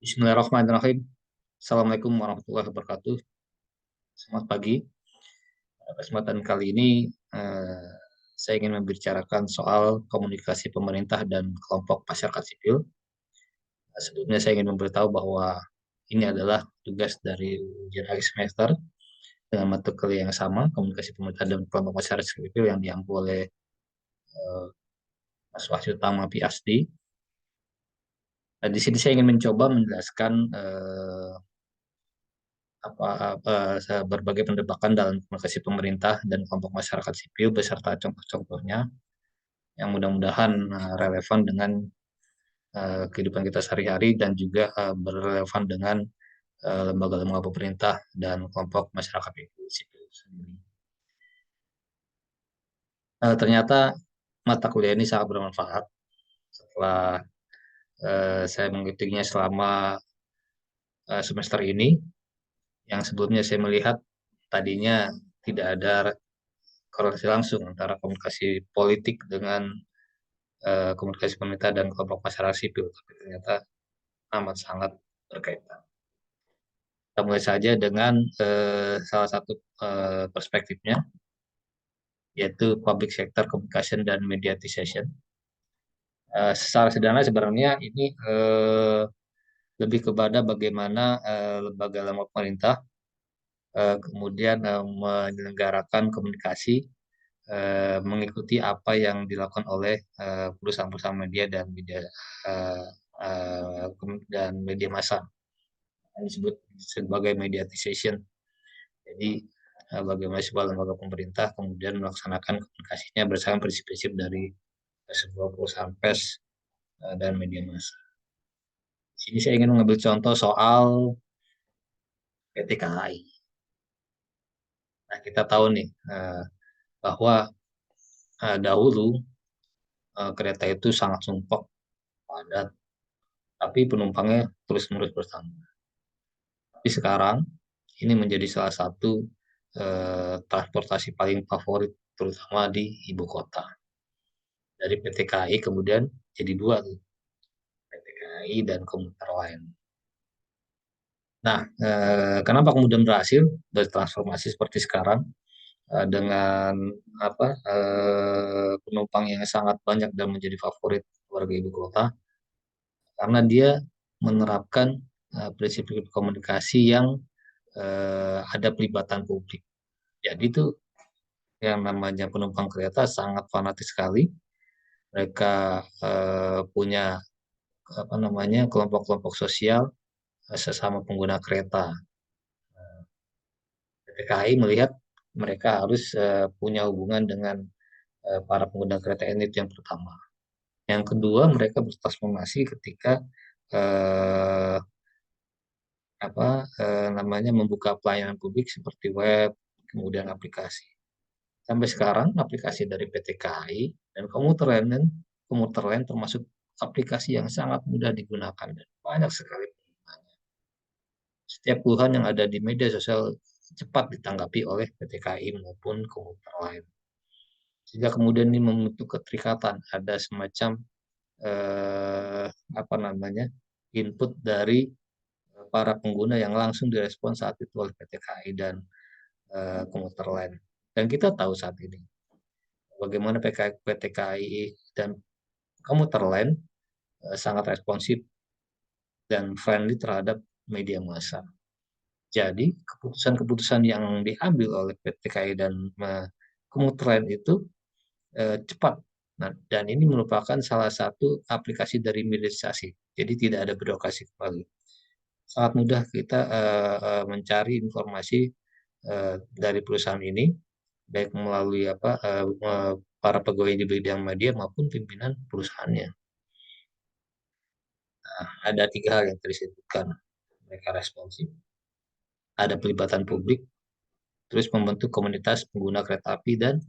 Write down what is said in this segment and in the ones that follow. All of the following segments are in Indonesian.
Bismillahirrahmanirrahim. Assalamualaikum warahmatullahi wabarakatuh. Selamat pagi. Pada kesempatan kali ini, eh, saya ingin membicarakan soal komunikasi pemerintah dan kelompok masyarakat sipil. Sebelumnya saya ingin memberitahu bahwa ini adalah tugas dari ujian akhir semester dengan mata kuliah yang sama, komunikasi pemerintah dan kelompok masyarakat sipil yang diampu oleh eh, Mas Wahyu Tama PhD. Di sini saya ingin mencoba menjelaskan berbagai pendebakan dalam komunikasi pemerintah dan kelompok masyarakat sipil beserta contoh-contohnya yang mudah-mudahan relevan dengan kehidupan kita sehari-hari dan juga berrelevan dengan lembaga-lembaga pemerintah dan kelompok masyarakat sipil sendiri. Ternyata mata kuliah ini sangat bermanfaat setelah saya mengikutinya selama semester ini, yang sebelumnya saya melihat tadinya tidak ada korelasi langsung antara komunikasi politik dengan komunikasi pemerintah dan kelompok masyarakat sipil, tapi ternyata amat sangat berkaitan. Kita mulai saja dengan salah satu perspektifnya, yaitu public sector communication dan mediatization. Secara sederhana sebenarnya ini lebih kepada bagaimana lembaga-lembaga pemerintah kemudian menyelenggarakan komunikasi mengikuti apa yang dilakukan oleh perusahaan-perusahaan media dan uh, media massa yang disebut sebagai mediatization. Jadi bagaimana sebuah lembaga pemerintah kemudian melaksanakan komunikasinya berdasarkan prinsip-prinsip dari sebuah perusahaan pers dan media massa. Di sini saya ingin mengambil contoh soal PT KAI. Nah, kita tahu nih bahwa dahulu kereta itu sangat sumpah, padat, tapi penumpangnya terus-menerus bertambah. Tapi sekarang ini menjadi salah satu transportasi paling favorit, terutama di ibu kota. Dari PT KAI kemudian jadi dua tuh, PT KAI dan komuter lain. Nah, kenapa kemudian berhasil bertransformasi seperti sekarang dengan penumpang yang sangat banyak dan menjadi favorit warga ibu kota? Karena dia menerapkan prinsip-prinsip komunikasi yang ada pelibatan publik. Jadi itu yang namanya penumpang kereta sangat fanatik sekali. Mereka punya apa namanya kelompok-kelompok sosial sesama pengguna kereta. PT KAI melihat mereka harus punya hubungan dengan para pengguna kereta ini yang pertama. Yang kedua, mereka bertransformasi ketika eh, namanya membuka pelayanan publik seperti web, kemudian aplikasi. Sampai sekarang aplikasi dari PT KAI dan komuter lain termasuk aplikasi yang sangat mudah digunakan dan banyak sekali penggunanya. Setiap keluhan yang ada di media sosial cepat ditanggapi oleh PT KAI maupun komuter lain. Sehingga kemudian ini membentuk keterikatan, ada semacam eh, apa namanya input dari para pengguna yang langsung direspon saat itu oleh PT KAI dan komuter lain. Dan kita tahu saat ini bagaimana PT KAI dan komuter lain sangat responsif dan friendly terhadap media massa. Jadi keputusan-keputusan yang diambil oleh PT KAI dan komuter lain itu cepat. Nah, dan ini merupakan salah satu aplikasi dari mediasi. Jadi tidak ada birokrasi kembali. Sangat mudah kita mencari informasi dari perusahaan ini, baik melalui para pegawai di bidang media maupun pimpinan perusahaannya. Nah, ada tiga hal yang tadi saya sebutkan. Mereka responsif, ada pelibatan publik, terus membentuk komunitas pengguna kereta api dan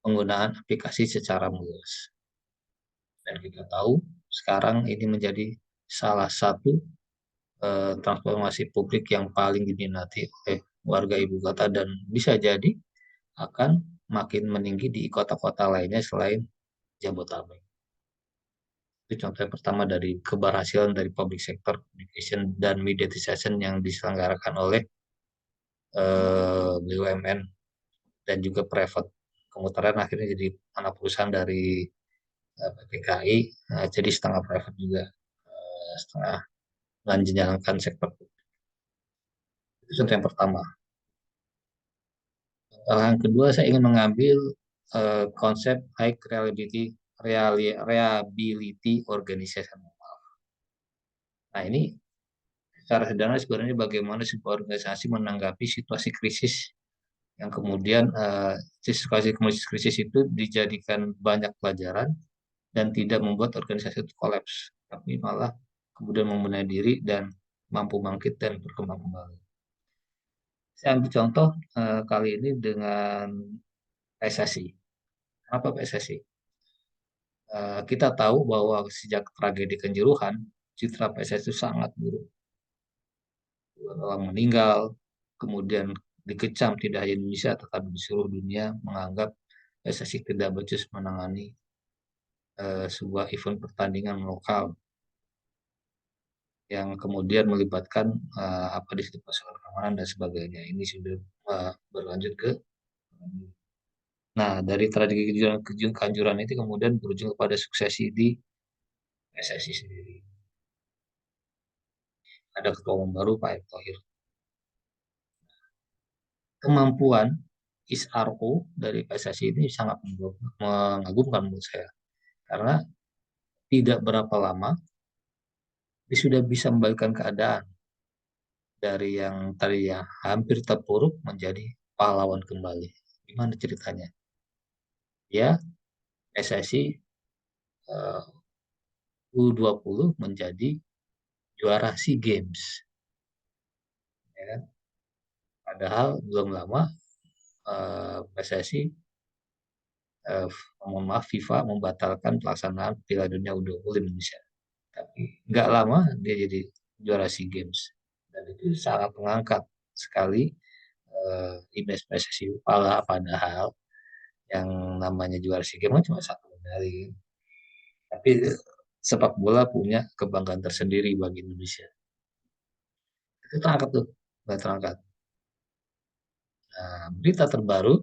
penggunaan aplikasi secara meluas. Dan kita tahu sekarang ini menjadi salah satu transformasi publik yang paling diminati oleh warga ibu kota dan bisa jadi akan makin meninggi di kota-kota lainnya selain Jabodetabek. Itu contoh yang pertama dari keberhasilan dari public sector communication dan mediatization yang diselenggarakan oleh BUMN dan juga private. Kemudian akhirnya jadi anak perusahaan dari PTKI, jadi setengah private juga, setengah menjalankan sektor. Itu contoh yang pertama. Yang kedua, saya ingin mengambil konsep high reliability organization. Nah, ini secara sederhana sebenarnya bagaimana sebuah organisasi menanggapi situasi krisis yang kemudian situasi krisis itu dijadikan banyak pelajaran dan tidak membuat organisasi itu kolaps, tapi malah kemudian membenahi diri dan mampu bangkit dan berkembang kembali. Saya ambil contoh kali ini dengan PSSI. Apa PSSI? Kita tahu bahwa sejak tragedi Kanjuruhan, citra PSSI itu sangat buruk. Orang meninggal, kemudian dikecam tidak hanya Indonesia, tetapi di seluruh dunia menganggap PSSI tidak becus menangani sebuah event pertandingan lokal yang kemudian melibatkan apa di situ persoalan keamanan dan sebagainya. Ini sudah berlanjut ke. Nah, dari tragedi Kanjuran itu kemudian berujung kepada suksesi di PSSI sendiri. Ada ketua umum baru Pak Erick Thohir. Kemampuan ISRO dari PSSI ini sangat mengagumkan menurut saya. Karena tidak berapa lama dia sudah bisa membalikkan keadaan dari yang tadi yang hampir terpuruk menjadi pahlawan kembali. Gimana ceritanya? Ya, PSSI U20 menjadi juara SEA Games. Ya kan? Padahal belum lama PSSI, mohon maaf, FIFA membatalkan pelaksanaan Piala Dunia U20 Indonesia. Tapi nggak lama dia jadi juara SEA Games. Dan itu sangat mengangkat sekali image PSSI. Padahal yang namanya juara SEA Games cuma satu medali. Tapi sepak bola punya kebanggaan tersendiri bagi Indonesia. Itu terangkat tuh, terangkat. Nah, berita terbaru,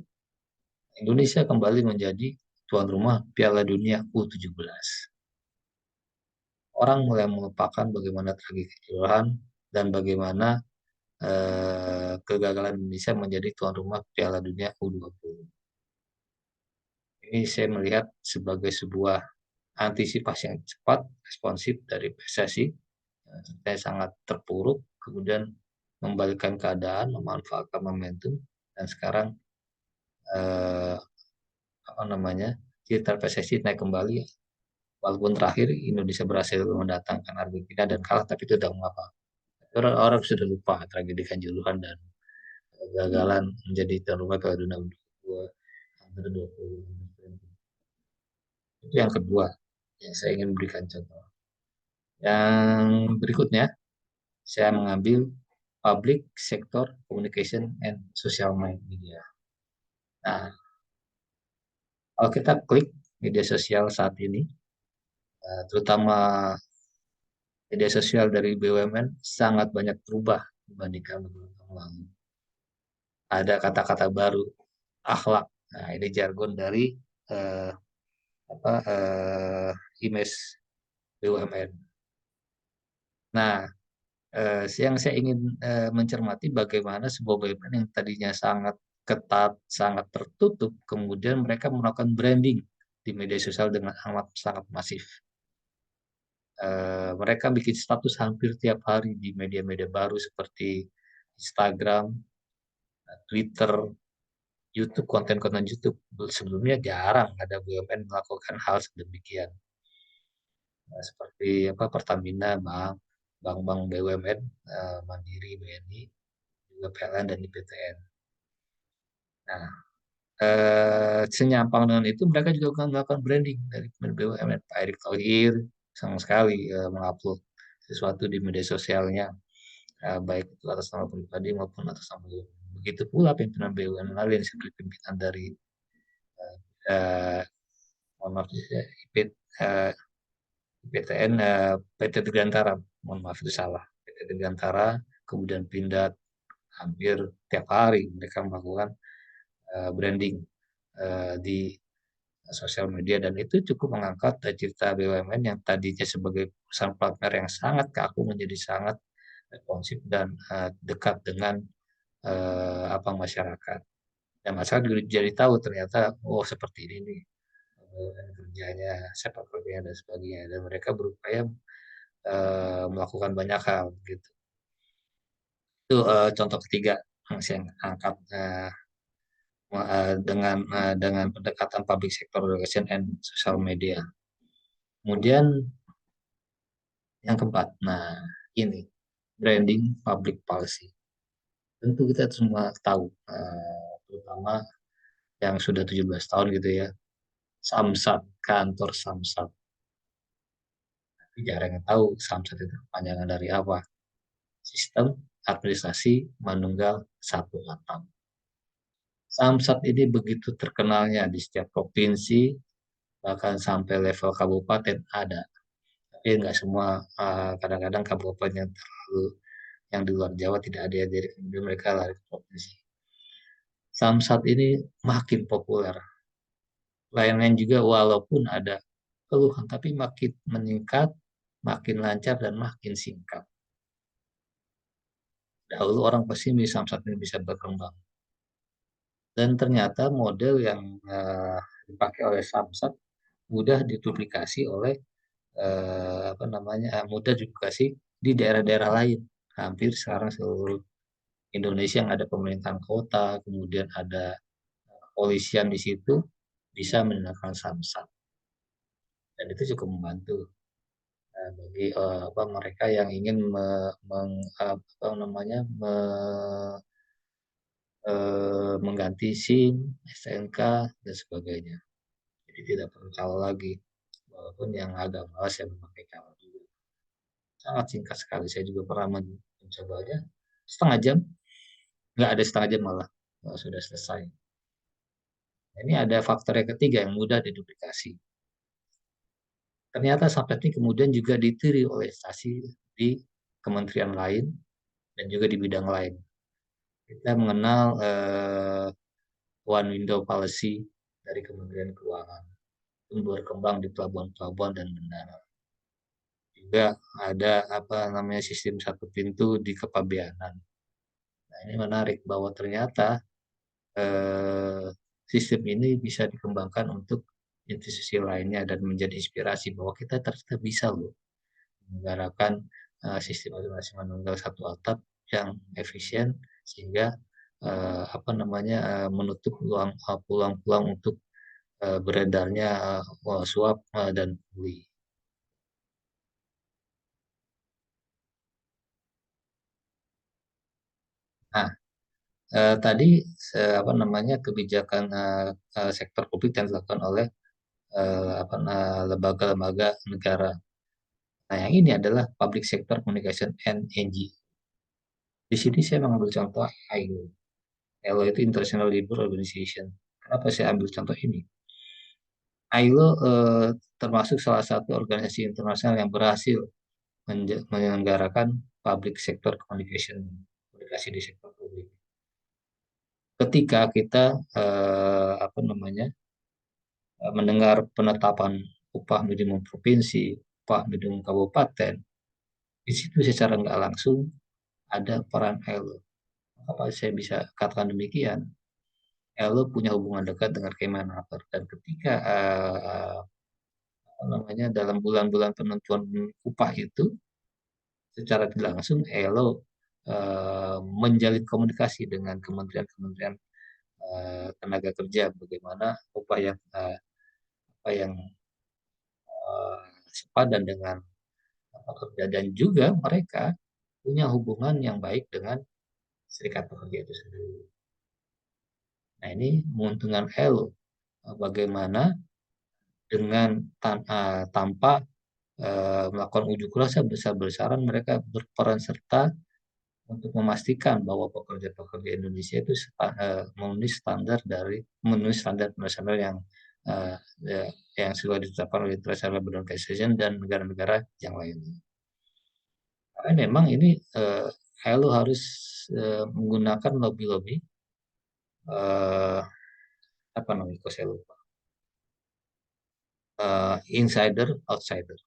Indonesia kembali menjadi tuan rumah Piala Dunia U17. Orang mulai melupakan bagaimana tragedi kejuaraan dan bagaimana kegagalan Indonesia menjadi tuan rumah Piala Dunia U20. Ini saya melihat sebagai sebuah antisipasi yang cepat, responsif dari PSSI. Saya sangat terpuruk, kemudian membalikkan keadaan, memanfaatkan momentum, dan sekarang eh, apa namanya, citra PSSI naik kembali. Walaupun terakhir Indonesia berhasil mendatangkan Argentina dan kalah, tapi itu tidak mengapa. Orang sudah lupa tragedi Kanjuruhan dan kegagalan menjadi tuan rumah Piala Dunia U20. Itu yang kedua yang saya ingin berikan contoh. Yang berikutnya, saya mengambil public sector communication and social media. Nah, kalau kita klik media sosial saat ini, terutama media sosial dari BUMN sangat banyak berubah dibandingkan beberapa tahun lalu. Ada kata-kata baru, akhlak. Nah, ini jargon dari eh, image BUMN. Nah, yang saya ingin mencermati bagaimana sebuah BUMN yang tadinya sangat ketat, sangat tertutup, kemudian mereka melakukan branding di media sosial dengan amat sangat masif. Mereka bikin status hampir tiap hari di media-media baru seperti Instagram, Twitter, YouTube, konten-konten YouTube. Sebelumnya jarang ada BUMN melakukan hal sedemikian. Seperti apa Pertamina, bank-bank BUMN, Mandiri, BNI, juga PLN dan IPTN. Nah, senyampang dengan itu mereka juga akan melakukan branding dari BUMN. Pak Erick Thohir sama sekali mengupload sesuatu di media sosialnya, baik itu atas nama pribadi maupun atas nama BUMN. Begitu pula pimpinan BUMN lain seperti pimpinan dari mohon maaf, IP, PTN, PT Dirgantara, mohon maaf itu salah, PT Dirgantara, kemudian Pindad, hampir tiap hari mereka melakukan branding di sosial media, dan itu cukup mengangkat citra BUMN yang tadinya sebagai perusahaan partner yang sangat kaku menjadi sangat responsif dan dekat dengan apa masyarakat. Dan masyarakat jadi tahu ternyata oh seperti ini nih kerjanya, sepak kerjanya dan sebagainya, dan mereka berupaya melakukan banyak hal gitu. Itu contoh ketiga yang saya angkat dengan pendekatan public sector relation and social media. Kemudian yang keempat, nah ini branding public policy. Tentu kita semua tahu, terutama yang sudah 17 tahun gitu ya, Samsat, kantor Samsat. Tapi jarang yang tahu Samsat itu panjangan dari apa. Sistem Administrasi Manunggal Satu Atap. Samsat ini begitu terkenalnya di setiap provinsi, bahkan sampai level kabupaten ada. Tapi nggak semua, kadang-kadang kabupaten yang terlalu yang di luar Jawa tidak ada, jadi kemudian mereka lari ke provinsi. Samsat ini makin populer. Lain-lain juga walaupun ada keluhan, tapi makin meningkat, makin lancar, dan makin singkat. Dahulu orang pesimis Samsat ini bisa berkembang. Dan ternyata model yang dipakai oleh Samsat mudah diduplikasi oleh apa namanya mudah diduplikasi di daerah-daerah lain. Hampir sekarang seluruh Indonesia yang ada pemerintahan kota, kemudian ada polisian di situ bisa menggunakan Samsat, dan itu cukup membantu bagi apa mereka yang ingin apa namanya mengganti SIM, STNK dan sebagainya. Jadi tidak perlu calo lagi. Walaupun yang agak malas yang memakai calo juga. Sangat singkat sekali. Saya juga pernah mencobanya setengah jam. Nggak ada setengah jam malah. Sudah selesai. Ini ada faktor yang ketiga yang mudah diduplikasi. Ternyata sampai ini kemudian juga ditiru oleh stasi di kementerian lain dan juga di bidang lain. Kita mengenal one window policy dari Kementerian Keuangan. Itu berkembang di pelabuhan-pelabuhan dan bandara. Juga ada apa namanya sistem satu pintu di kepabeanan. Nah, ini menarik bahwa ternyata eh, sistem ini bisa dikembangkan untuk institusi lainnya dan menjadi inspirasi bahwa kita ternyata bisa loh menyelenggarakan sistem administrasi manunggal satu atap yang efisien sehingga apa namanya menutup peluang-peluang untuk beredarnya suap dan pungli. Nah, tadi apa namanya kebijakan sektor publik yang dilakukan oleh apa lembaga-lembaga negara. Nah, yang ini adalah Public Sector Communication and NGO. Di sini saya mengambil contoh ILO. ILO itu International Labour Organization. Kenapa saya ambil contoh ini? ILO termasuk salah satu organisasi internasional yang berhasil menyelenggarakan public sector communication, komunikasi di sektor publik. Ketika kita apa namanya mendengar penetapan upah minimum provinsi, upah minimum kabupaten, di situ secara nggak langsung ada peran ILO. Apa saya bisa katakan demikian? ILO punya hubungan dekat dengan Kemenaker, dan ketika apa namanya dalam bulan-bulan penentuan upah itu, secara tidak langsung ILO menjalin komunikasi dengan kementerian-kementerian tenaga kerja, bagaimana upah yang apa yang sepadan dengan pekerja, dan juga mereka punya hubungan yang baik dengan serikat pekerja itu sendiri. Nah, ini menguntungkan ILO. Bagaimana dengan tanpa melakukan ujuk rasa besar-besaran, mereka berperan serta untuk memastikan bahwa pekerja-pekerja Indonesia itu memenuhi standar nasional yang uh, ya, yang sudah ditetapkan oleh International Labour Organization dan negara-negara yang lainnya. Karena memang ini ILO harus menggunakan lobby-lobby uh, apa namanya, kok saya lupa, insider, outsider,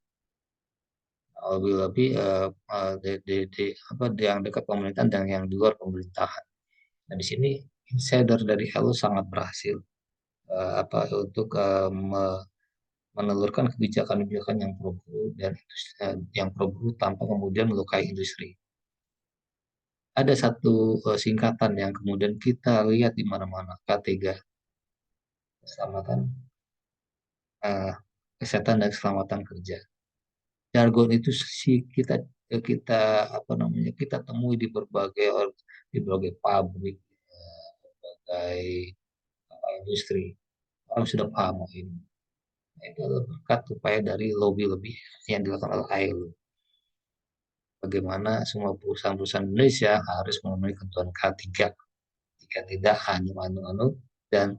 lobby-lobby yang dekat pemerintahan dan yang di luar pemerintahan. Nah, di sini insider dari ILO sangat berhasil untuk menelurkan kebijakan-kebijakan yang pro buruh dan yang pro buruh tanpa kemudian melukai industri. Ada satu singkatan yang kemudian kita lihat di mana-mana, K3, keselamatan, eh, kesehatan dan keselamatan kerja. Jargon itu sih kita apa namanya, kita temui di berbagai pabrik, berbagai industri. Orang sudah paham ini. Itu adalah berkat upaya dari lobby-lobby yang dilakukan oleh ILO. Bagaimana semua perusahaan-perusahaan Indonesia harus memenuhi ketentuan K3. Jika tidak, anu dan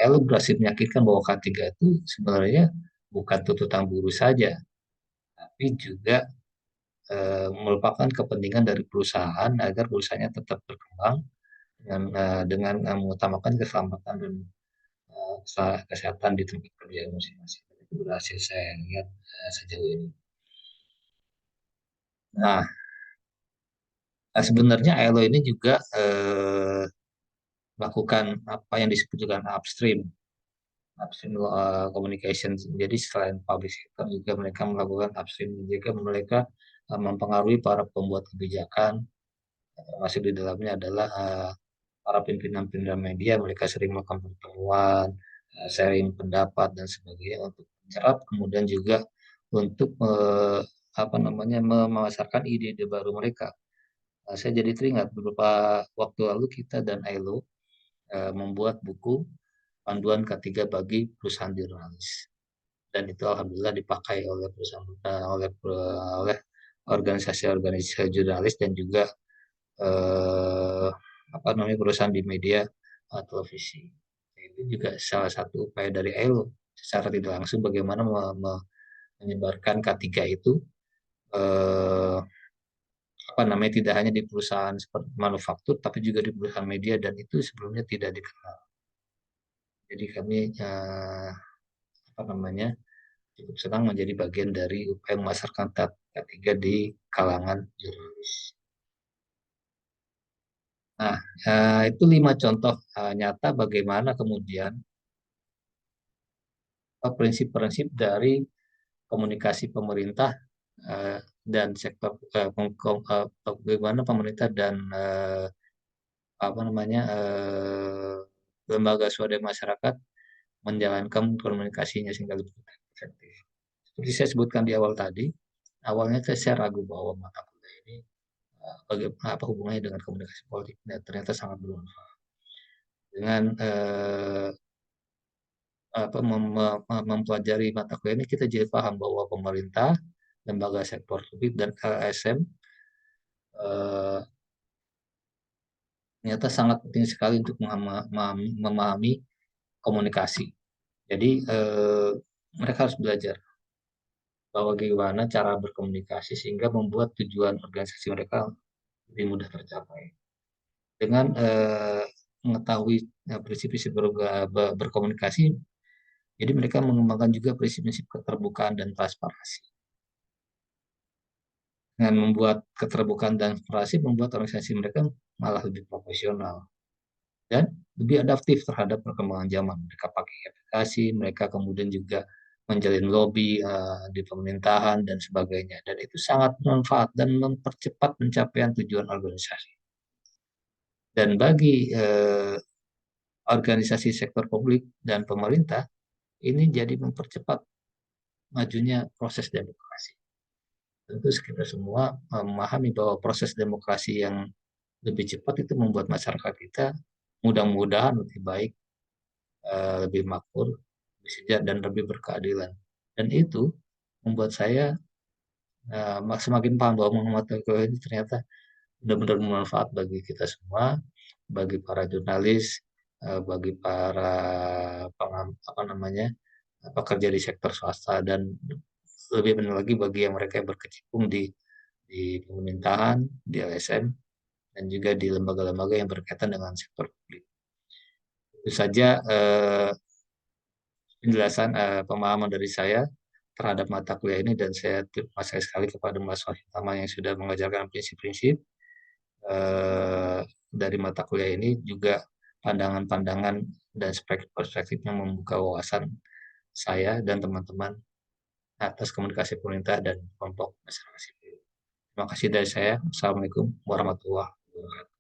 ILO berhasil meyakinkan bahwa K3 itu sebenarnya bukan tuntutan buruh saja, tapi juga merupakan kepentingan dari perusahaan agar perusahaannya tetap berkembang dengan mengutamakan keselamatan dan kesehatan di tempat kerja masing-masing. Itu berhasil saya lihat sejauh ini. Nah, sebenarnya ILO ini juga melakukan apa yang disebut dengan upstream communication. Jadi selain public sector juga mereka melakukan upstream, juga mereka mempengaruhi para pembuat kebijakan, termasuk di dalamnya adalah para pimpinan-pimpinan media. Mereka sering melakukan pertemuan, sharing pendapat dan sebagainya untuk mencerap, kemudian juga untuk apa namanya, memasarkan ide-ide baru mereka. Saya jadi teringat beberapa waktu lalu kita dan ILO membuat buku panduan K3 bagi perusahaan jurnalis, dan itu alhamdulillah dipakai oleh perusahaan oleh organisasi-organisasi jurnalis dan juga eh, apa namanya, perusahaan di media televisi. Itu juga salah satu upaya dari ILO secara tidak langsung bagaimana menyebarkan K3 itu eh, apa namanya, tidak hanya di perusahaan seperti manufaktur tapi juga di perusahaan media, dan itu sebelumnya tidak dikenal. Jadi kami apa namanya, cukup senang menjadi bagian dari upaya memasarkan K3 di kalangan jurnalis. Nah, itu 5 contoh nyata bagaimana kemudian prinsip-prinsip dari komunikasi pemerintah dan sektor bagaimana pemerintah dan apa namanya, lembaga swadaya masyarakat menjalankan komunikasinya sehingga lebih efektif. Seperti saya sebutkan di awal tadi, awalnya saya ragu bahwa mata kuliah ini bagaimana, apa hubungannya dengan komunikasi politik, dan ternyata sangat bermanfaat. Dengan apa, mempelajari mata kuliah ini, kita jadi paham bahwa pemerintah, lembaga sektor publik dan LSM eh, ternyata sangat penting sekali untuk memahami komunikasi. Jadi mereka harus belajar bahwa bagaimana cara berkomunikasi sehingga membuat tujuan organisasi mereka lebih mudah tercapai. Dengan mengetahui prinsip-prinsip berkomunikasi, jadi mereka mengembangkan juga prinsip-prinsip keterbukaan dan transparansi. Dengan membuat keterbukaan dan transparansi, membuat organisasi mereka malah lebih profesional dan lebih adaptif terhadap perkembangan zaman. Mereka pakai aplikasi, mereka kemudian juga menjalin lobby di pemerintahan dan sebagainya. Dan itu sangat bermanfaat dan mempercepat pencapaian tujuan organisasi. Dan bagi organisasi sektor publik dan pemerintah, ini jadi mempercepat majunya proses demokrasi. Tentu kita semua memahami bahwa proses demokrasi yang lebih cepat itu membuat masyarakat kita mudah-mudahan lebih baik, lebih makmur, lebih sejahtera, dan lebih berkeadilan. Dan itu membuat saya semakin paham bahwa Muhammad Tokoh ini ternyata benar-benar bermanfaat bagi kita semua, bagi para jurnalis, bagi para apa namanya, pekerja di sektor swasta dan lebih benar lagi bagi yang mereka yang berkecimpung di pemerintahan, di LSM, dan juga di lembaga-lembaga yang berkaitan dengan sektor publik. Itu saja penjelasan, pemahaman dari saya terhadap mata kuliah ini dan saya terima kasih sekali kepada Mas Wahid yang sudah mengajarkan prinsip-prinsip dari mata kuliah ini, juga pandangan-pandangan dan perspektif yang membuka wawasan saya dan teman-teman atas komunikasi pemerintah dan kelompok masyarakat sipil. Terima kasih dari saya. Assalamualaikum warahmatullahi wabarakatuh.